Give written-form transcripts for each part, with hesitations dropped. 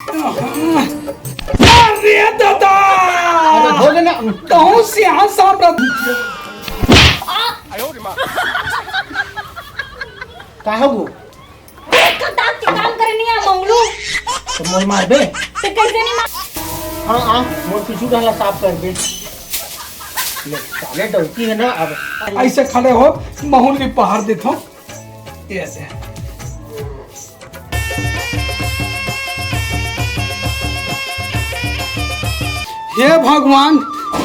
अरे दादा बोले ना कहूँ से यहाँ सामने कहा वो काम करनी है मंगलू तो मोल मार बे तो कैसे नहीं मार हाँ हाँ मोल पीछू डाला साफ कर दे ले साले डौकी है ना अब ऐसे खड़े हो महुली पहाड़ देता हूँ ऐसे हे भगवान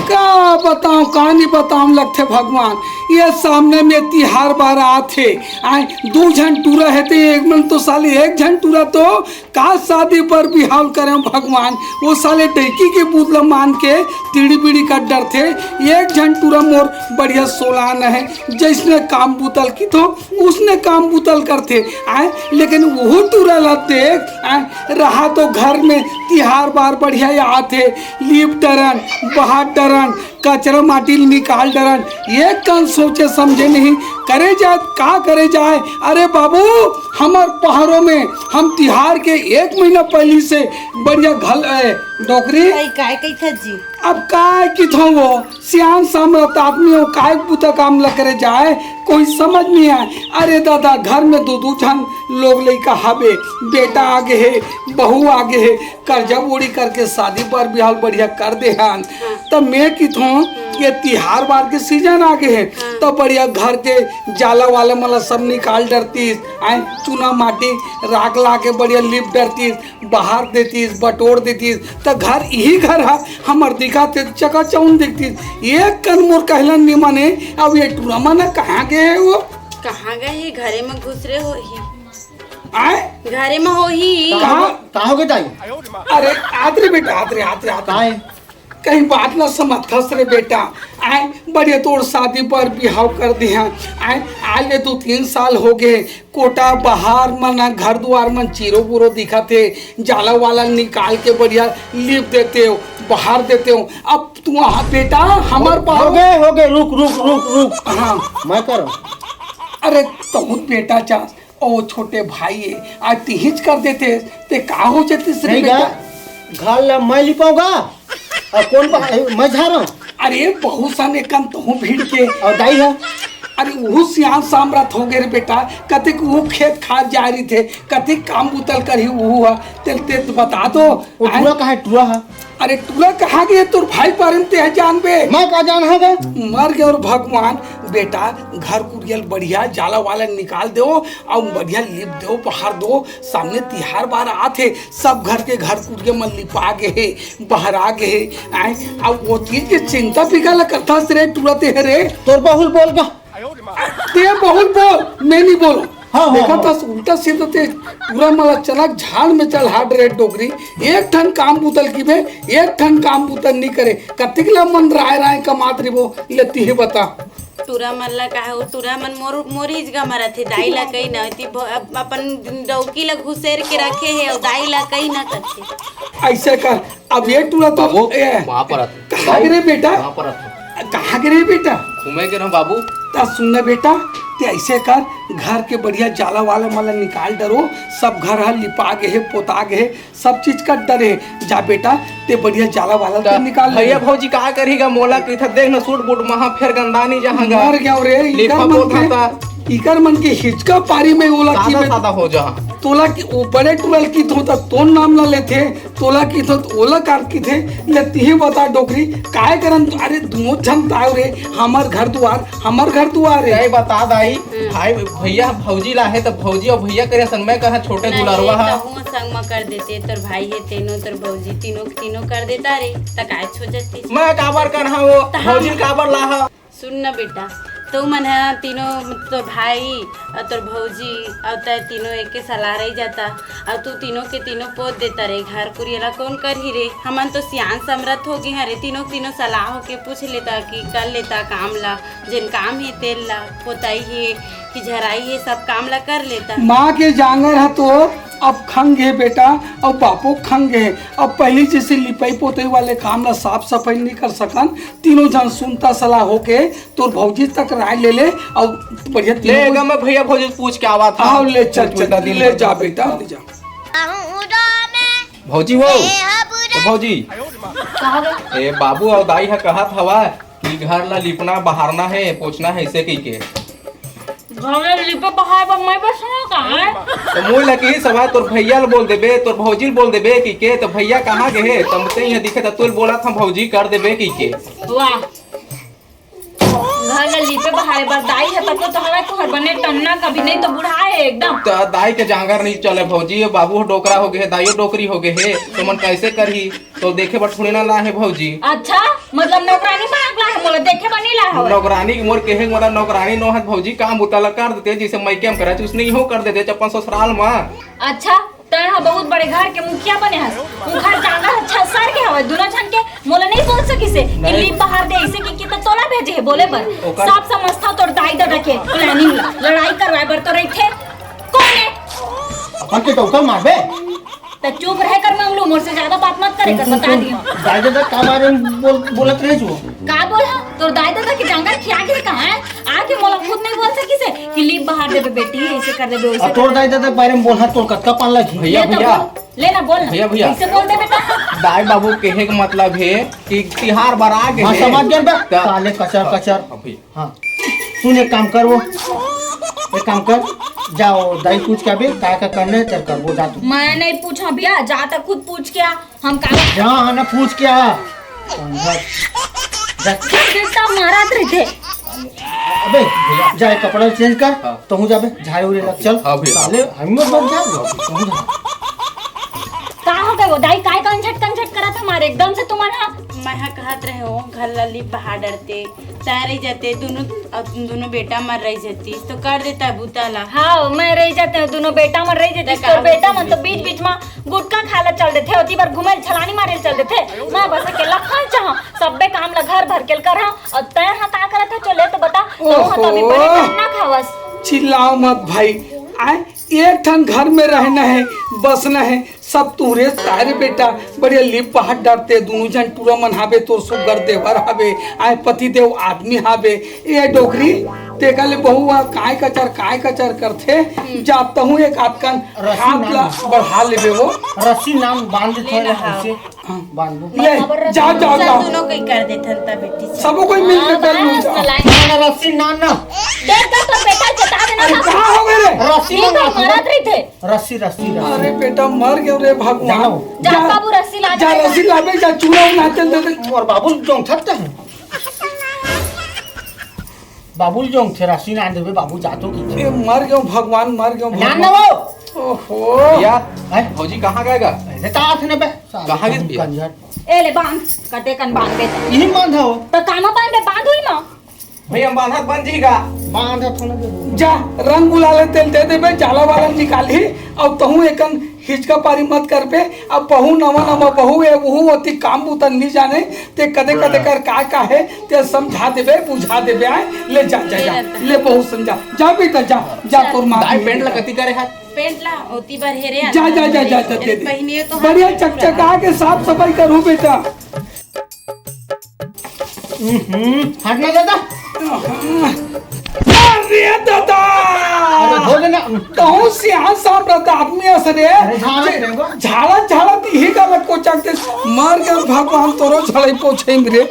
का बताऊं कहानी बताऊं लगते भगवान ये सामने में तिहार बार आते आए 2 जन टूरा है तो एक मन तो साले 1 जन टूरा तो का शादी पर बिहाव करें भगवान वो साले टैकी के बुतला मान के तीड़ी बीड़ी का डर थे 1 जन टूरा मोर बढ़िया सोलान है जिसने काम बुतल की तो उसने काम बुतल करते आए लेकिन वो टूरा ला देख आए रहा तो घर में तिहार बार बढ़िया आते लीप डरन बहार डरन कचरा माटी निकाल डरन ये कन सोचे समझे नहीं करे जाए का करे जाए। अरे बाबू हमार पहाड़ों में हम तिहार के 1 महीना पहले से बढ़िया डोकरी काय था जी अब काय की थो वो सियान सामरत आदमी हो काय बुता काम ल करे जाए कोई समझ नहीं आए। अरे दादा घर में 2 जन लोग लइका हबे बेटा आगे है बहू आगे है कर्जा उड़ी करके शादी पर बिहार बढ़िया कर दे हन तब मैं की थो ये तिहार बार के सीजन आगे है तो बढ़िया घर के जाला वाले मतलब सब निकाल डरतीस आए चूना माटी राख ला के बढ़िया लिप डरतीस बाहर देतीस बटोर देतीस तो घर यही घर है हमार दिखाते चका चौन देखतीस एक कन मोर कहलन निमन है अब ये टूरमा ना कहाँ गए है वो कहाँ गए घरे में घुसरे हो ही आए घरे में हो ही कहाँ हो गए ताई अरे आदरे बेटा आदरे आदरे आदरे कहीं बात ना समझ खस रे बेटा आए बड़े तोड़ शादी पर बिहाव कर दिया आए आले 2-3 साल हो गए कोटा बाहर मना घर द्वार मन चीरो बुरो दिखा थे जाला वाला निकाल के बढ़िया लिप देते हो बाहर देते हो अब तू वहाँ बेटा हमार हो गए रुक रुक रुक रुक हाँ मैं करो अरे तो बेटा चाह ओ छोटे भाई है आज तिहिच कर देते ते का हो जाते श्री बेटा घर ला मैं लिपाऊंगा और कौन मैं जा रहा हूँ अरे बहुत सारे कम तो हूँ भीड़ के और दाई है अरे वो सियान सामरात हो गए रे बेटा कतिक वो खेत खाद जा रही थे कतिक काम बुतल कर ही वो हुआ ते बता दो वो टूरा कहाँ है टूरा है अरे टूरा कहाँ गए तोर भाई परमते है जान बे मैं कहाँ जान है मर गए और भगवान बेटा घर कुरियल बढ़िया जाला वाला निकाल दो और बढ़िया लिप दो बाहर दो सामने तिहार बार आते सब घर के घर कुरियल में लिपा गए बाहर आ गए आए अब वो चीज की चिंता फिकर करता रे टूरा ते है रे तोर बहुल बोल का ते बहुत बोल मैं नहीं बोलो हाँ, देखा था उल्टा सीधा ते पूरा मला चला झाड़ में चल हार्ड रेट डोगरी 1 टन काम बुतल की बे 1 टन काम बुतल नहीं करे कतिकला मन राय कमात री वो लेती है बता तुरा मन ला का है तुरा मन मोरीज का मरा थे दाई ला कहीं ना ती अपन डौकी ला घुसेर के रखे है और दाई ला कहीं ना करते ऐसे कर अब ये टूरा तो वहाँ पर कहाँ गिरे बेटा वहाँ पर कहाँ गिरे बेटा घूमे के रहो बाबू ता सुनना बेटा ते ऐसे कर घर के बढ़िया जाला वाला माला निकाल डरो सब घर है लिपा गए है पोता गए है सब चीज का डरे जा बेटा ते बढ़िया जाला वाला तो निकाल भैया भौजी कहा करेगा मोला की था देख ना सूट बूट महा फिर गंदानी जहाँ मर गया रे इकर मन के हिचका पारी में ओला की में सादा हो जहाँ तोला की वो बड़े टुरल की तो तोन नाम ना लेते तोला की तो ओला कार की थे लेती ही बता डोकरी काय करन अरे दोनों जन ताव रे हमार घर द्वार रे बता दाई भाई भैया भौजी ला है तो भौजी और भैया करे संग में कहा छोटे दुलारवा है संग में कर देते तोर भाई है तेनो तोर भौजी तीनों कर देता रे त काय छो जती मैं काबर करहा वो भौजी काबर ला सुन ना बेटा तो मन है तीनों तो भाई और तोर भौजी और तय तीनों एक के सलाह रही जाता और तू तीनों के तीनों पोत देता रे घर कुरियला कौन कर ही रे हमन तो सियान समरथ हो गए रे तीनों सलाह हो के पूछ लेता कि कर लेता काम ला जिन काम है तेल ला पोताई है कि झराई है सब काम ला कर लेता माँ के जांगर है तो अब खंग है बेटा और बापो खंग है अब पहले जैसे लिपाई पोताई वाले काम ला साफ सफाई नहीं कर सकन तीनों जन सुनता सलाह होके तो भौजी तक राय ले ले और बढ़िया लेगा मैं भैया भौजी पूछ के आवा था ले चल ले जा बेटा ले जा भौजी वो भौजी कहा गए ए बाबू और दाई है कहत हवा कि घर ला लिपना बहारना है पोछना है ऐसे कही के घर में लिपे बहार पर मैं बस ना कहाँ है तो मुँह लगी सवा तोर भैया ल बोल देबे तोर भौजी ल बोल देबे की के तो भैया कहाँ गए तुमसे यहाँ दिखे तो तू बोला था भौजी कर देबे की के वाह घर में लिपे बहार पर दाई है तब तो हमारे को हर बने टन्ना कभी नहीं तो बुढ़ा है एकदम तो दाई के जांगर नहीं चले भौजी बाबू डोकरा हो गए दाइयो डोकरी हो गए है तो मन कैसे करही तो देखे बट थोड़ी ना ला है भौजी अच्छा मतलब नौकरानी मांगला है मोला देखे बनी ला है नौकरानी की मोर कहे मोरा नौकरानी नो है भौजी काम उताला कर देते जिसे मैं क्या करा उसने हो कर देते अपन ससुराल में अच्छा तय बहुत बड़े घर के मुखिया बने हस उ घर जाना अच्छा सर के हवे दोनों जन के मोला नहीं बोल सकी से कि लीप बाहर दे ऐसे कि तो तोला भेजे है बोले पर सब समझता तोर दाई दादा के प्लानिंग लड़ाई करवाए बर तो रही थे कौन है अपन के टोकर मारबे तो चुप रह कर मंगलू मोर से ज्यादा बात मत करे कर बता दियो दाई दादा का बारे में बोलत रहे जो का बोल हा तोर दाई दादा की जांगर खिया के कहां है आके मोला खुद नहीं बोल सकी से कि लीप बाहर दे बेटी ऐसे कर दे वैसे तोर दाई दादा के बारे में बोलहा तोर कतका पान लगी भैया भैया लेना बोल भैया भैया ऐसे बोल दे बेटा दाई बाबू कहे का मतलब है कि तिहार बार आ गए हां समझ गए बे साले कचर कचर हां तूने एक काम कर वो एक काम कर जाओ दाई पूछ के अभी काय का करने है तेरे कर वो जा तू मैं नहीं पूछा भैया जा तक खुद पूछ के आ हम का जा ना पूछ के आ जा बेटा मारा थे अबे जा कपड़ा चेंज कर तो हूं जाबे झाड़ू रे लग चल साले हम मत बन जा का हो गए वो दाई काय कंछट करा था मारे एकदम से तुम्हारा मैं कहत रहे हो घर लली बहा डरते तय रह जाते दोनों बेटा मर रही जाती तो कर देता बुताला हाँ मैं रह जाते हैं दोनों बेटा मन रह जाते तो बेटा मन तो बीच बीच में गुटका खाला चल देते होती बार घुमे छलानी मारे चल देते मैं बस अकेला खा चाह सबे काम ला घर भर के कर और तय हां का करत है चले तो बता तो हां तभी पहले ना खावस चिल्लाओ मत भाई आए एक ठन घर में रहना है बसना है सब तुरे तारे बेटा बड़े लिप पहाड़ डरते दोनों जन टूरा मन हावे तोर सुगर देवर हावे आए पति देव आदमी हावे ये डोकरी तेका ले बहुआ काय कचर करथे जाता हूँ एक आदकन हाथ ला बढ़ा लेबे वो रस्सी नाम बांध दे ऐसे बांध दो ले जा जा जा दोनों कोई कर देथन ता बेटी सबो कोई मिल के कर लो जा ना रस्सी ना देख तो बेटा चटा देना अरे कहाँ हो गए रे रस्सी ठीक है मारा थे रस्सी रस्सी अरे बेटा मर गए रे भगवान जा बाबू रस्सी ला जा रस्सी लाबे जा चूड़ा नाचन दे दे और बाबुल जोंग थकते हैं बाबुल जोंग थे रस्सी ना देवे बाबू जातो की ये मर गयो भगवान मर गयो ना ना भगवान वो ओहो भैया है भौजी कहाँ गएगा अरे तात ने बे कहाँ गए भैया? कंजर ए ले बांध कटे कन बांध दे यही बांधा हो तो कामा बांध बांध हुई ना भैया बांधत बन जीगा बांधा थोड़ा दे जा रंग गुलाले तेल दे देबे जाला वाला निकाली और तहू एकन हिचका पारी मत कर पे अब बहु नवा बहु है वो होती काम बुतन नहीं जाने ते कदे कदे कर का है ते समझा देबे बुझा देबे आए ले जा जा जा ले बहु समझा जा बेटा जा तोर मां दाई पेंट लगती करे हाथ पेंट ला होती बार हेरे जा दे दे पहिनिए तो बढ़िया चकचका के साफ सफाई करू बेटा हटना दादा अरे दादा अरे बोले ना तहु सियाह साफ रहता आदमी असरे झाड़ा ही गलत को चकते मर गए भगवान तोरो झड़ई पोछे मेरे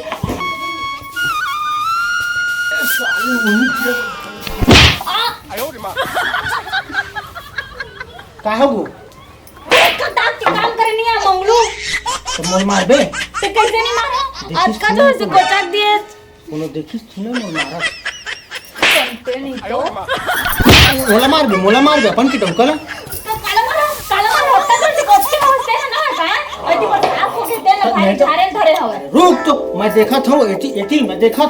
का हो वो दांत के काम करे नहीं आ मंगलू तो मोल मार बे तो कैसे नहीं मारो आज का तो ऐसे कोचक दिए कोनो देखिस तूने मोल मारा चलते नहीं तो मोला मार बे अपन की टोकला तो काला मारो होता तो से कोचके होते हैं ना का अति पर आप हो के देना भाई धारे धरे हवे रुक तो मैं देखा था एटी मैं देखा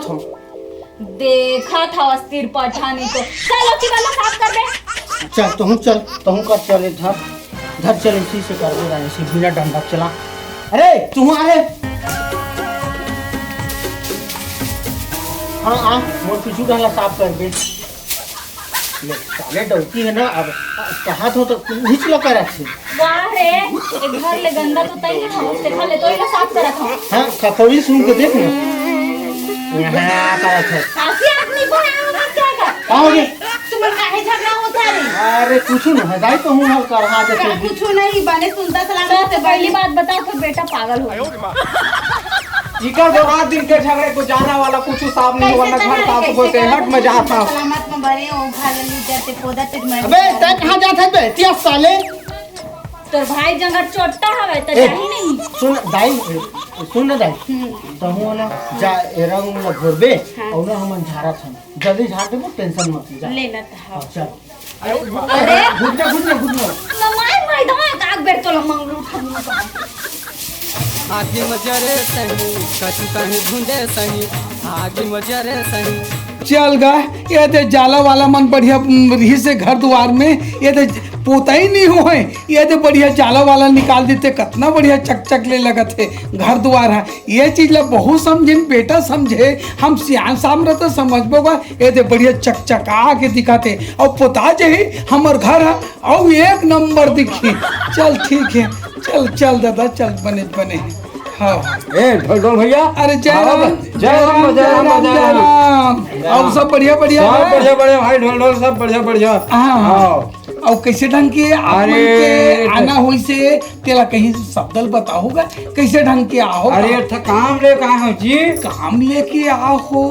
था अस्थिर पठानी तो चलो की वाला साफ कर दे चल तू कर चल धर चल इसी से कर दे रानी से बिना डंडा चला अरे तू आ रे हाँ आ मोर पीछू डाला साफ कर दे ले साले डौकी है ना अब हाथ हो तो खींच लो कर रखे वाह रे एक घर ले गंदा तो तई है उससे खा ले तो इला साफ करत हूं हां कपड़ी सुन के देख ना यहाँ करत है काफी आदमी को है क्या कर आओगे तुम मन काहे झगड़ा होता रे? अरे कुछ न है दाई तो हूँ हल कर हाँ का जैसे कुछ नहीं बने सुनता सलामत सबसे पहली बात बताओ तो बेटा पागल हो इका जो रात दिन के झगड़े को जाना वाला कुछ साफ नहीं वरना घर साफ होते हट में जाता सलामत में बने ओ घर ली जाते पौधा ते मर अबे तय कहाँ जाते बे तिया साले तोर भाई जंगल चोटता हवे त जाही नहीं सुन दाई सुन ना दाई तो हूँ ना जा रंग ना भरबे और ना हम झाड़ा छन जल्दी झाड़ दे टेंशन मत ले जा ले लेता हां चल अरे घुट जा माय मैदान काग बेर तो मंगलू खानु आगे मजरे सही कछु कहीं ढूंढे सही आगे मजरे सही चल गा ये दे जाला वाला मन बढ़िया रही से घर द्वार में ये दे पोता ही नहीं हुए ये दे बढ़िया जाला वाला निकाल देते कितना बढ़िया चक ले लगत है घर द्वार है ये चीज ला बहुत समझिन बेटा समझे हम सियान सामने तो समझबो गा ये दे बढ़िया चकचका के दिखाते और पोता जे है हमर घर है और एक नंबर दिखी चल ठीक है चल दादा चल बने हाँ ए ढोल भैया अरे जय राम और सब बढ़िया सब बढ़िया बढ़िया भाई ढोल सब बढ़िया हाँ और कैसे ढंग के अरे के आना हुई से तेला कहीं शब्दल बताओगा कैसे ढंग के आओ अरे काम ले कहाँ हो जी काम लेके आओ हो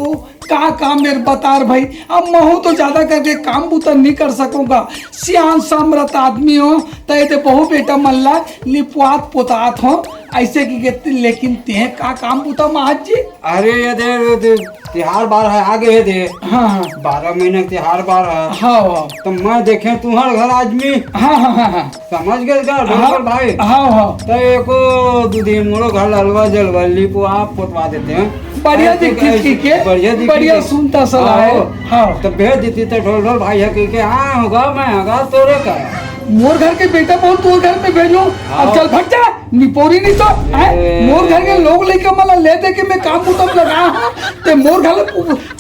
का काम मेरे बतार भाई अब महू तो ज्यादा करके काम बुता नहीं कर सकूंगा सियान सामरत आदमी हो तो बहु बेटा मल्ला लिपवात पोतात हो ऐसे की कहते लेकिन ते का काम बुता महाज जी अरे ये दे त्योहार बार है आगे है दे हाँ 12 महीने त्योहार बार है हाँ तो मैं देखे तुम्हारे घर आदमी हाँ समझ गए क्या ढोल भाई हाँ तो एको दो दिन मोरो घर ललवा जलवा लिपवा पोतवा देते हैं बढ़िया दिखती ठीक है बढ़िया सुनता सलाह है हाँ तो भेज देती तो ढोल भाई है कि हाँ होगा मैं होगा तोरे का मोर घर के बेटा बोल तोर घर में भेजो अब चल भग जा निपोरी नहीं तो मोर घर के लोग लेके मला ले दे के मैं काम बुतम लगा हूं ते मोर घर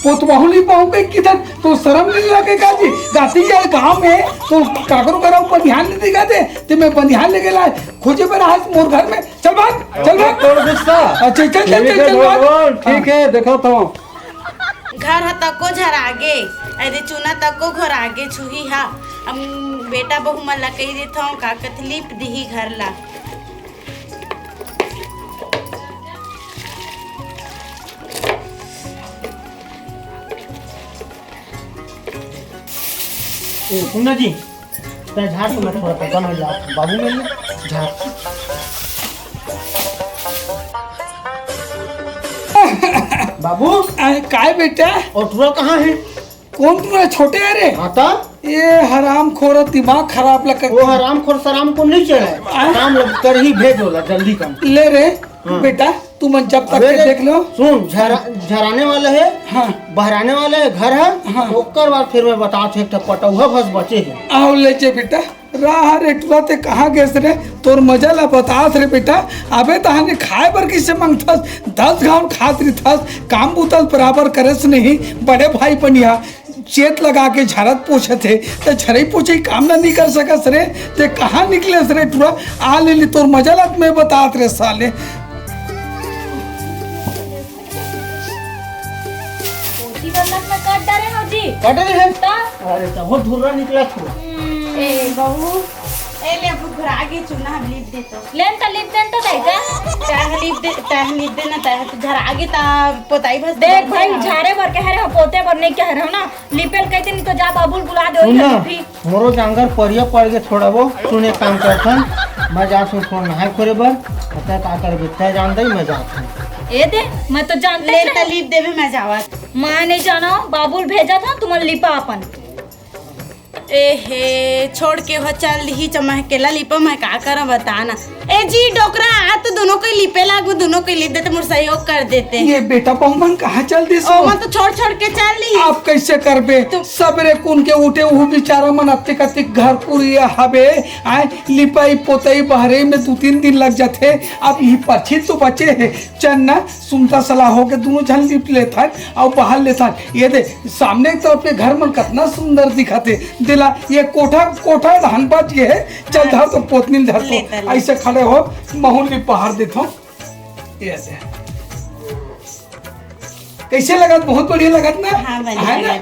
पोतवाहू नहीं पाऊंगे किधर तो शर्म नहीं लगेगा जी गाती जाए गांव में तो काकरो करा ऊपर ध्यान नहीं देगा दे ते मैं बनिहान लेके लाए खोजे पर आज मोर घर में चल भाग तोड़ गुस्सा अच्छा चल ठीक है देखो तो घर है तको झर आगे अरे चुना तको घर आगे छुही हा हम बेटा बहु मन ला कही देता हूँ का कथलीप दिही घर ला सुनना जी तो झाड़ तो मैं थोड़ा पता नहीं जाओ बाबू में झाड़ बाबू काय बेटा और तुरा कहाँ है कौन तुम्हारे छोटे अरे आता ये हराम खोरा दिमाग खराब लग वो हराम खोर सराम को नहीं चला काम लग कर ही भेजो ला जल्दी काम ले रे बेटा तुम जब तक के देख लो सुन झराने वाले है हाँ बहराने वाले है घर है हाँ। ओकर बाद फिर मैं बता थे पटौहा फंस बचे है आओ ले जे बेटा राह रे तुरते कहाँ गेस रे तोर मजा ला बतास रे बेटा अबे तहाने खाए बर किसे मांगथस 10 गांव खात रही काम बुतल बराबर करस नहीं बड़े भाई पनिया चेत लगा के झरत पूछे थे तो झरई पूछे काम ना नहीं कर सकस रे ते कहाँ निकले रे टूरा आ ले तोर मजा ला मैं बतात रे साले काट डाले हो जी कट रही है तो अरे तो वो धुर्रा निकला था ए बहू ए ले घर आगे चुना लिप दे तो लेन त लिप देन त दैका टाइम लिप देना ताह तो घर आगे ता पोताई बस देख भाई झारे भर के हरे पोते भर नहीं कह रहे हो ना लिपेल कहते नहीं तो जा बाबुल बुला दे सुन ना मोरो जांगर परिया पड़ गए थोड़ा वो सुने काम करथन मैं जा सुन फोन नहाय करे बर पता का कर बेटा जान दई मैं जाथन ए दे मैं तो जानते ले ता लिप देवे मैं जावत मैं नहीं जाना बाबुल भेजा था तुम लिपा अपन ए हे छोड़ के हो चल ही चमह केला लिपा मैं का करा बताना ए जी डोकरा आ तो दोनों को लिपे लागू दोनों को लिप देते मुझ सहयोग कर देते ये बेटा बहुमन कहाँ चल दी ओ मैं तो छोड़ के चल ली आप कैसे करबे सबरे कुन के उठे वो बेचारा मन अतिक घर पूरी हवे आए लिपाई पोतई बहरे में 2-3 दिन लग जाते अब ये पछी तो बचे है चन्ना सुनता सलाह हो के दोनों झन लिप लेता और बाहर लेता ये दे सामने की तरफ के घर मन कितना सुंदर दिखाते दिला ये कोठा धान बाज ये है चल धर तो पोतनी धर तो ऐसे खड़े हो महूल भी पहाड़ देता हूँ ऐसे कैसे लगत बहुत बढ़िया लगत ना हाँ है ना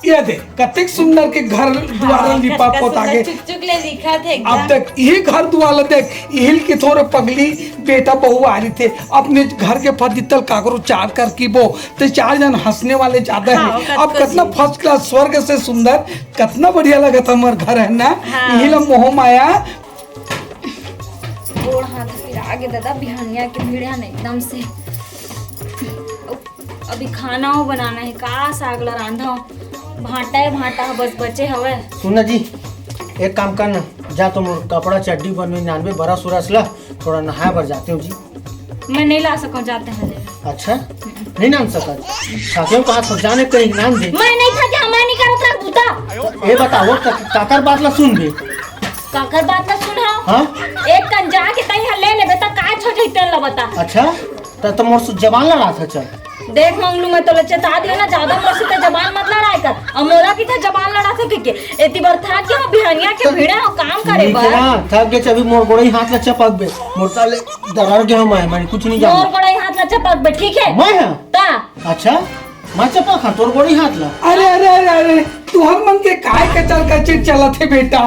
ये दे कतेक सुंदर के घर द्वारा लिपा पोता के चुक चुक ले दिखा थे अब एकदम। तक यही घर द्वारा देख यही के थोड़े पगली बेटा बहू आ रही थे अपने घर के फदितल काकरो चार कर की वो तो 4 जन हंसने वाले ज्यादा हाँ, है। अब कितना फर्स्ट क्लास स्वर्ग से सुंदर कितना बढ़िया लगा था हमारे घर है ना। हाँ। यही ला मोह माया गोड़ हाथ फिर आगे दादा बिहानिया के भिड़िया ने एकदम से। अभी खाना हो बनाना है का साग ला रांधा हो भाटा है भाटा बस बचे हवे। सुन जी एक काम करना जा तुम कपड़ा चड्डी बनवे 99 बरस उरस ला थोड़ा नहाए भर जाते हो जी। मैं नहीं ला सकूं जाते हैं ले। अच्छा नहीं नाम सकत साथियों को हाथ जाने कहीं नाम दे मैं नहीं था क्या मैं नहीं करत रहा बूता। ये बताओ काकर बात ला सुन बे काकर बात ना सुना। हाँ एक कन जाके तई ले लेबे त का छो जइते ला बता। अच्छा तो मोर से जवान लड़ा था चल देख मंगलू मैं तो चेता दिया ना ज्यादा मोर से जबान मत लड़ाई कर और मोला की था जबान लड़ा सके के एती बार था कि हम बिहानिया के भिड़े हो काम करे नहीं बर ना थक गए अभी मोर गोड़े हाथ ला चपक बे मोर साले दरार के हम मैं कुछ नहीं मोर जानता बड़ा हाथ ला चपक बे ठीक है मैं हां ता अच्छा मैं चपक हां तोर गोड़ी हाथ ला अरे अरे अरे अरे तुहर मन के काय कचर कचर चलत है बेटा।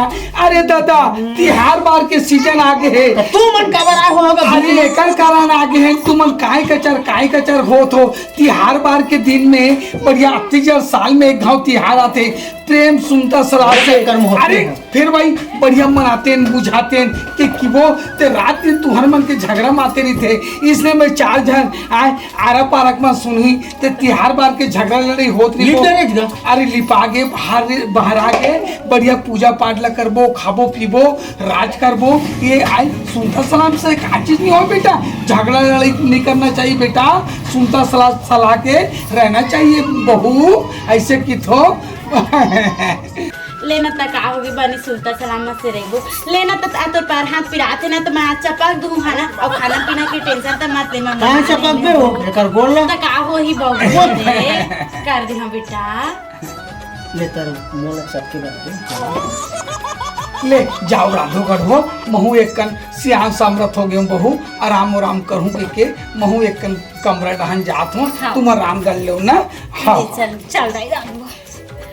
अरे दादा तिहार बार के सीजन आगे है तो तू मन काबर आए होगा अरे एकर कारण आगे है तुमन काय कचर होत हो। तिहार बार के दिन में बढ़िया अतिजर साल में एक घाव तिहार आते प्रेम सुनता सलाह से कर्म होते अरे हैं। फिर भाई बढ़िया मनाते हैं बुझाते हैं कि वो ते रात दिन तुहर मन के झगड़ा माते नहीं थे इसलिए मैं 4 जन आए आरा पारक में सुनी ते तिहार बार के झगड़ा लड़ी होत नहीं लिप हो। डरे गा। अरे लिपागे बाहर आके बढ़िया पूजा पाठ ला करबो खाबो पीबो राज करबो ये आई सुनता सलाम से का चीज नहीं हो बेटा। झगड़ा लड़ाई नहीं करना चाहिए बेटा सुनता सलाह के रहना चाहिए बहू ऐसे की थो लेना तक आओगे बनी सुलता सलामत से रहेगो लेना तक आ तो पैर हाथ पिराते ना तो मैं आज चपक दूं खाना और खाना पीना की टेंशन तो मत ले मम्मा कहां चपक बे हो एकर गोल ला तक आओ ही बहु रे कर दी हां बेटा ले तर मोला सबके बात ले जाओ राधो गढ़ो महू एक कन सियान सामरत हो गए बहू आराम करूँ के महू एक कन कमरा रहन जात हूँ हाँ। तुम आराम कर लो ना। हाँ चल चल रही